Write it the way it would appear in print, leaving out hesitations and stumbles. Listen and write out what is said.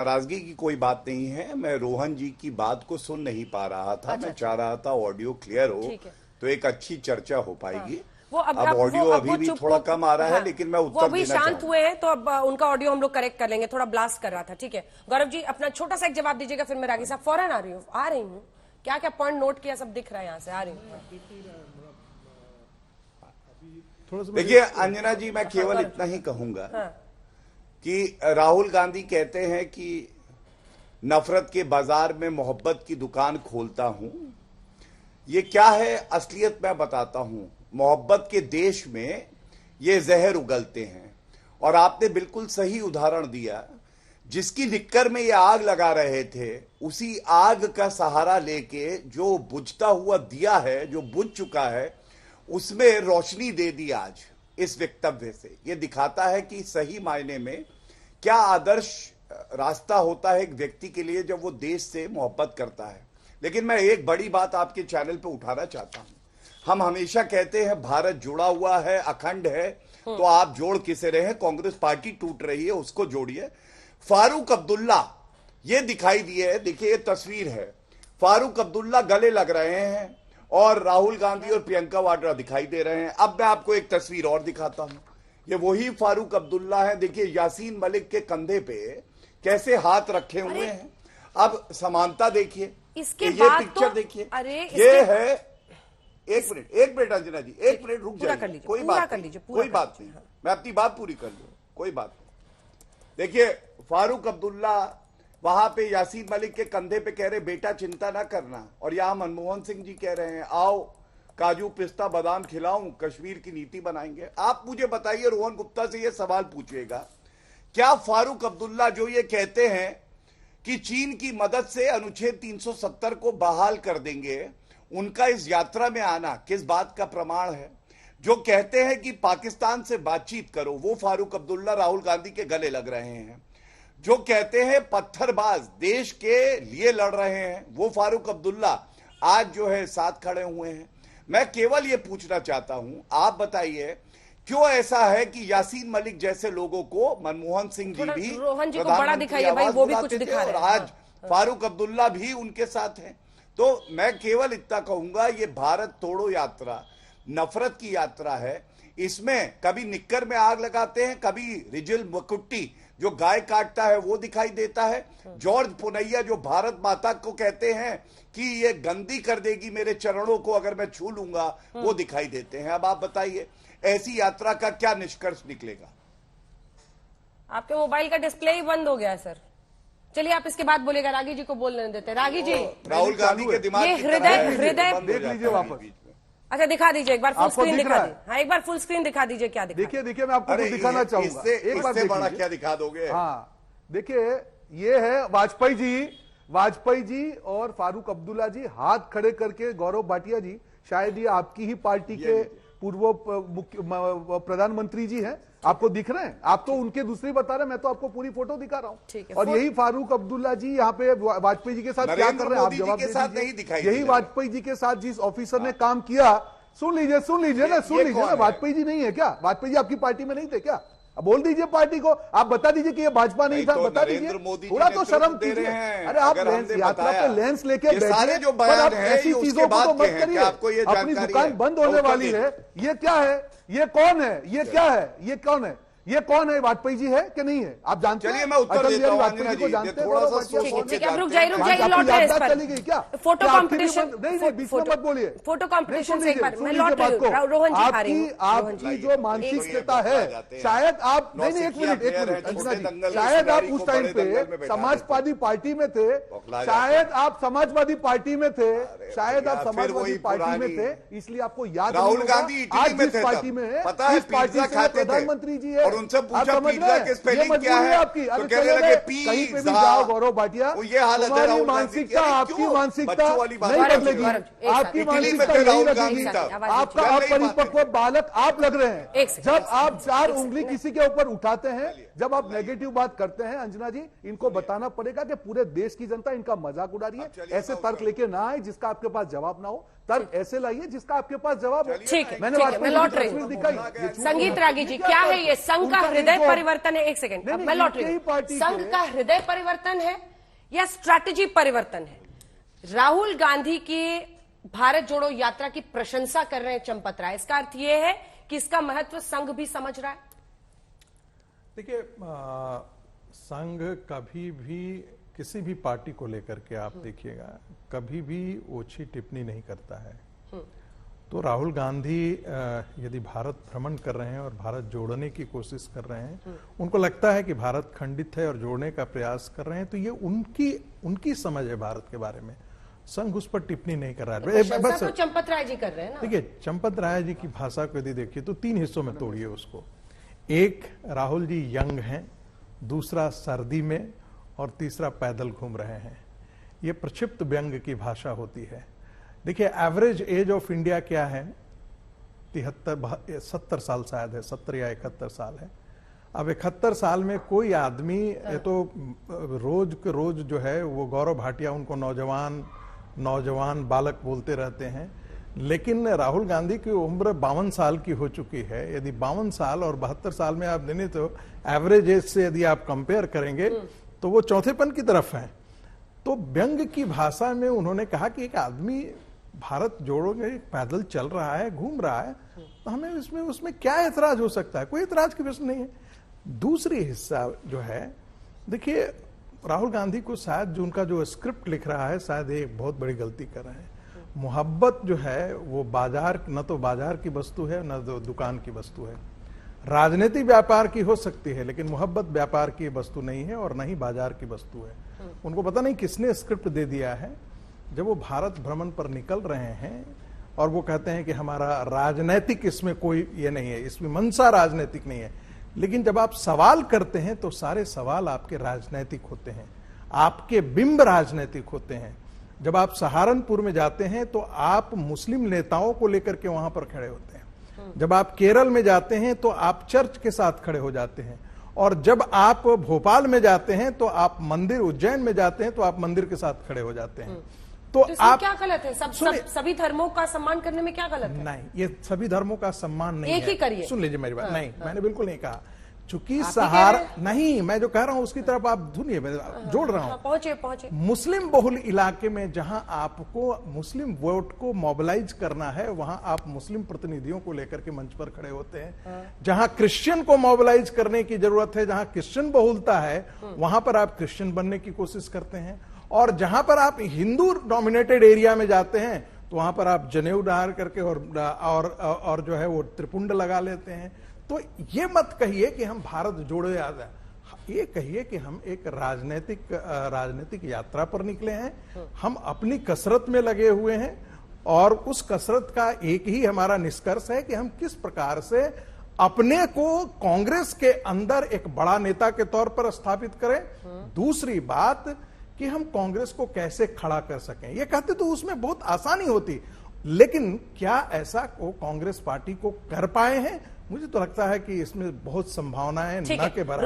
नाराजगी की कोई बात नहीं है। मैं रोहन जी की बात को सुन नहीं पा रहा था। मैं चाह रहा था ऑडियो क्लियर हो तो एक अच्छी चर्चा हो पाएगी। वो अब ऑडियो अभी भी थोड़ा कम आ रहा है, लेकिन मैं उत्तर वो अभी देना शांत हुए हैं तो अब उनका ऑडियो हम लोग करेक्ट कर लेंगे। थोड़ा ब्लास्ट कर रहा था। ठीक है गौरव जी, अपना छोटा सा एक जवाब दीजिएगा, फिर मैं रागी साहब फौरन आ रही हूँ। क्या क्या पॉइंट नोट किया, सब दिख रहा है, यहाँ से आ रही हूँ। देखिए अंजना जी, मैं केवल इतना ही कहूंगा कि राहुल गांधी कहते हैं कि नफरत के बाजार में मोहब्बत की दुकान खोलता हूं। ये क्या है असलियत मैं बताता हूं। मोहब्बत के देश में ये जहर उगलते हैं। और आपने बिल्कुल सही उदाहरण दिया। जिसकी निक्कर में ये आग लगा रहे थे, उसी आग का सहारा लेके जो बुझता हुआ दिया है, जो बुझ चुका है, उसमें रोशनी दे दी आज इस वक्तव्य से। यह दिखाता है कि सही मायने में क्या आदर्श रास्ता होता है एक व्यक्ति के लिए जब वो देश से मोहब्बत करता है। लेकिन मैं एक बड़ी बात आपके चैनल पे उठाना चाहता हूं। हम हमेशा कहते हैं भारत जुड़ा हुआ है, अखंड है, तो आप जोड़ किसे रहे हैं? कांग्रेस पार्टी टूट रही है, उसको जोड़िए। फारूक अब्दुल्ला ये दिखाई दिए है, देखिए ये तस्वीर है। फारूक अब्दुल्ला गले लग रहे हैं और राहुल गांधी और प्रियंका वाड्रा दिखाई दे रहे हैं। अब मैं आपको एक तस्वीर और दिखाता हूं। ये वही फारूक अब्दुल्ला है। देखिए यासीन मलिक के कंधे पे कैसे हाथ रखे हुए हैं। अब समानता देखिए, ये पिक्चर देखिए। ये है, एक मिनट अंजना जी, एक मिनट रुक जाइए, कोई बात नहीं, मैं अपनी बात पूरी कर लूं, कोई बात नहीं। देखिए फारूक अब्दुल्ला वहां पे यासीन मलिक के कंधे पे कह रहे बेटा चिंता ना करना, और यहां मनमोहन सिंह जी कह रहे हैं आओ काजू पिस्ता बादाम खिलाऊं, कश्मीर की नीति बनाएंगे। आप मुझे बताइए, रोहन गुप्ता से ये सवाल पूछिएगा, क्या फारूक अब्दुल्ला जो ये कहते हैं कि चीन की मदद से अनुच्छेद 370 को बहाल कर देंगे, उनका इस यात्रा में आना किस बात का प्रमाण है? जो कहते हैं कि पाकिस्तान से बातचीत करो, वो फारूक अब्दुल्ला राहुल गांधी के गले लग रहे हैं। जो कहते हैं पत्थरबाज देश के लिए लड़ रहे हैं, वो फारूक अब्दुल्ला आज जो है साथ खड़े हुए हैं। मैं केवल ये पूछना चाहता हूं, आप बताइए क्यों ऐसा है कि यासीन मलिक जैसे लोगों को मनमोहन सिंह जी भी रोहन जी को बड़ा दिखाइए भाई, वो भी कुछ दिखा रहे हैं, और आज फारूक अब्दुल्ला भी उनके साथ हैं। तो मैं केवल इतना कहूंगा, ये भारत तोड़ो यात्रा नफरत की यात्रा है। इसमें कभी निक्कर में आग लगाते हैं, कभी रिजिल मकुट्टी जो गाय काटता है वो दिखाई देता है, जॉर्ज पुनैया जो भारत माता को कहते हैं कि ये गंदी कर देगी मेरे चरणों को अगर मैं छू लूंगा, वो दिखाई देते हैं। अब आप बताइए ऐसी यात्रा का क्या निष्कर्ष निकलेगा? आपके मोबाइल का डिस्प्ले ही बंद हो गया है सर। चलिए आप इसके बाद बोलेगा, रागी जी को बोलने देते। रागी जी, राहुल गांधी के दिमाग ये हृदय देख लीजिए वापस। अच्छा दिखा दीजिए एक बार, फुल स्क्रीन दिखा दीजिए। हाँ एक बार फुल स्क्रीन दिखा दीजिए, क्या दिखा? देखिए मैं आपको दिखाना चाहूंगा, एक बार बड़ा क्या दिखा दोगे? हाँ देखिए, ये है वाजपेयी जी और फारूक अब्दुल्ला जी हाथ खड़े करके। गौरव भाटिया जी, शायद ये आपकी ही पार्टी के पूर्व प्रधानमंत्री जी हैं, आपको दिख रहे हैं? आप तो उनके दूसरी बता रहे हैं, मैं तो आपको पूरी फोटो दिखा रहा हूं। और यही फारूक अब्दुल्ला जी यहाँ पे वाजपेयी जी के साथ क्या कर रहे हैं, आप जवाब दीजिए। यही वाजपेयी जी के साथ जिस ऑफिसर ने काम किया, सुन लीजिए ना, वाजपेयी जी नहीं है क्या? वाजपेयी जी आपकी पार्टी में नहीं थे क्या? अब बोल दीजिए पार्टी को, आप बता दीजिए कि ये भाजपा नहीं था, बता दीजिए। थोड़ा तो शर्म कीजिए। अरे आप यात्रा पे लेंस लेके बैठिए, पर आप ऐसी चीजों को तो मत करिए। अपनी दुकान बंद होने वाली है। ये क्या है? ये कौन है? ये क्या है? ये कौन है? ये कौन है? वाजपेयी जी है कि नहीं है? आप जानते हैं? चलिए मैं उत्तर देता हूं, वाजपेयी जी को जानते हैं? थोड़ा सा रुक जाइए, चली गई क्या? फोटो कॉम्पिटिशन नहीं, बीच में मत बोलिए। फोटो कॉम्पिटिशन से एक बार मैं लौट रही हूं। रोहन जी आ रही हूं। आपकी जो मानसिकता है, शायद आप नहीं, एक मिनट अंजना जी, शायद आप उस टाइम पे समाजवादी पार्टी में थे, शायद आप समाजवादी पार्टी में थे, इसलिए आपको याद नहीं होगा। आज जिस पार्टी में है, इस पार्टी से प्रधानमंत्री जी है, और उनसे पूछा पिज्जा की स्पेलिंग क्या है, आपकी तो कहने लगे कहीं पे भी जाओ गौरव भाटिया, ये हालत है। आपकी मानसिकता नहीं बदलेगी, आपकी मानसिकता नहीं बदलेगी। आपका अपरिपक्व बालक आप लग रहे हैं। जब आप 4 उंगली किसी के ऊपर उठाते हैं, जब आप नेगेटिव बात करते हैं, अंजना जी इनको बताना पड़ेगा कि पूरे देश की जनता इनका मजाक उड़ा रही है। ऐसे तर्क लेके ना आए जिसका आपके पास जवाब ना हो, तर्क ऐसे लाइए जिसका आपके पास जवाब हो। ठीक है, मैं लौट रही हूँ। संगीत रागी जी, क्या है ये संघ का हृदय परिवर्तन है, एक सेकंड, नहीं, अब मैं लौट रही हूं। संघ का हृदय परिवर्तन है या स्ट्रैटेजी परिवर्तन है? राहुल गांधी की भारत जोड़ो यात्रा की प्रशंसा कर रहे हैं चंपत राय, इसका अर्थ यह है कि इसका महत्व संघ भी समझ रहा है? देखिए, संघ कभी भी किसी भी पार्टी को लेकर के आप देखिएगा, कभी भी ओछी टिप्पणी नहीं करता है। तो राहुल गांधी यदि भारत भ्रमण कर रहे हैं और भारत जोड़ने की कोशिश कर रहे हैं, उनको लगता है कि भारत खंडित है और जोड़ने का प्रयास कर रहे हैं, तो ये उनकी समझ है भारत के बारे में। संघ उस पर टिप्पणी नहीं कर रहा है। बस तो चंपत राय जी कर रहे हैं ना। देखिए, चंपत राय जी की भाषा को यदि देखिए तो 3 हिस्सों में तोड़िए उसको। एक, राहुल जी यंग हैं, दूसरा सर्दी में, और तीसरा पैदल घूम रहे हैं। ये प्रक्षिप्त व्यंग की भाषा होती है। देखिए, एवरेज एज ऑफ इंडिया क्या है? 70 साल शायद है, 70 या 71 साल है। अब 71 साल में कोई आदमी, ये तो रोज के रोज जो है वो गौरव भाटिया उनको नौजवान बालक बोलते रहते हैं, लेकिन राहुल गांधी की उम्र 52 साल की हो चुकी है। यदि 52 साल और 72 साल में आप देने, तो एवरेज एज से यदि आप कंपेयर करेंगे तो वो चौथेपन की तरफ है। तो व्यंग की भाषा में उन्होंने कहा कि एक आदमी भारत जोड़ो में पैदल चल रहा है, घूम रहा है, तो हमें उसमें क्या एतराज हो सकता है? कोई एतराज की प्रश्न नहीं है। दूसरी हिस्सा जो है, देखिए, राहुल गांधी को शायद जो उनका जो स्क्रिप्ट लिख रहा है, शायद एक बहुत बड़ी गलती कर रहे हैं। मोहब्बत जो है वो बाजार, न तो बाजार की वस्तु है, न तो दुकान की वस्तु है। राजनीति व्यापार की हो सकती है, लेकिन मोहब्बत व्यापार की वस्तु नहीं है और न ही बाजार की वस्तु है। उनको पता नहीं किसने स्क्रिप्ट दे दिया है। जब वो भारत भ्रमण पर निकल रहे हैं और वो कहते हैं कि हमारा राजनीतिक इसमें कोई ये नहीं है, इसमें मंशा राजनीतिक नहीं है, लेकिन जब आप सवाल करते हैं तो सारे सवाल आपके राजनीतिक होते हैं, आपके बिंब राजनीतिक होते हैं। जब आप सहारनपुर में जाते हैं तो आप मुस्लिम नेताओं को लेकर के वहां पर खड़े होते हैं। जब आप केरल में जाते हैं तो आप चर्च के साथ खड़े हो जाते हैं, और जब आप भोपाल में जाते हैं तो आप मंदिर, उज्जैन में जाते हैं तो आप मंदिर के साथ खड़े हो जाते हैं। तो आप क्या गलत है? सभी धर्मों का सम्मान करने में क्या गलत है? नहीं, ये सभी धर्मों का सम्मान नहीं एक है। ही करिए। सुन लीजिए मेरी बात। नहीं, मैंने बिल्कुल नहीं कहा। चूंकि सहारा नहीं, मैं जो कह रहा हूं उसकी तरफ आप सुनिए, मैं जोड़ रहा हूं। पहुंचे मुस्लिम बहुल इलाके में जहां आपको मुस्लिम वोट को मोबिलाइज करना है, वहां आप मुस्लिम प्रतिनिधियों को लेकर के मंच पर खड़े होते हैं। जहां क्रिश्चियन को मोबिलाइज करने की जरूरत है, जहां क्रिश्चियन बहुलता है, वहां पर आप क्रिश्चियन बनने की कोशिश करते हैं। और जहां पर आप हिंदू डोमिनेटेड एरिया में जाते हैं तो वहां पर आप जनेऊ डाल करके और जो है वो त्रिपुंड लगा लेते हैं। तो ये मत कहिए कि हम भारत जोड़ो याद है, ये कहिए कि हम एक राजनीतिक यात्रा पर निकले हैं, हम अपनी कसरत में लगे हुए हैं, और उस कसरत का एक ही हमारा निष्कर्ष है कि हम किस प्रकार से अपने को कांग्रेस के अंदर एक बड़ा नेता के तौर पर स्थापित करें। दूसरी बात कि हम कांग्रेस को कैसे खड़ा कर सकें। ये कहते तो उसमें बहुत आसानी होती, लेकिन क्या ऐसा वो कांग्रेस पार्टी को कर पाए हैं? मुझे तो लगता है कि इसमें बहुत संभावनाएं न के बराबर।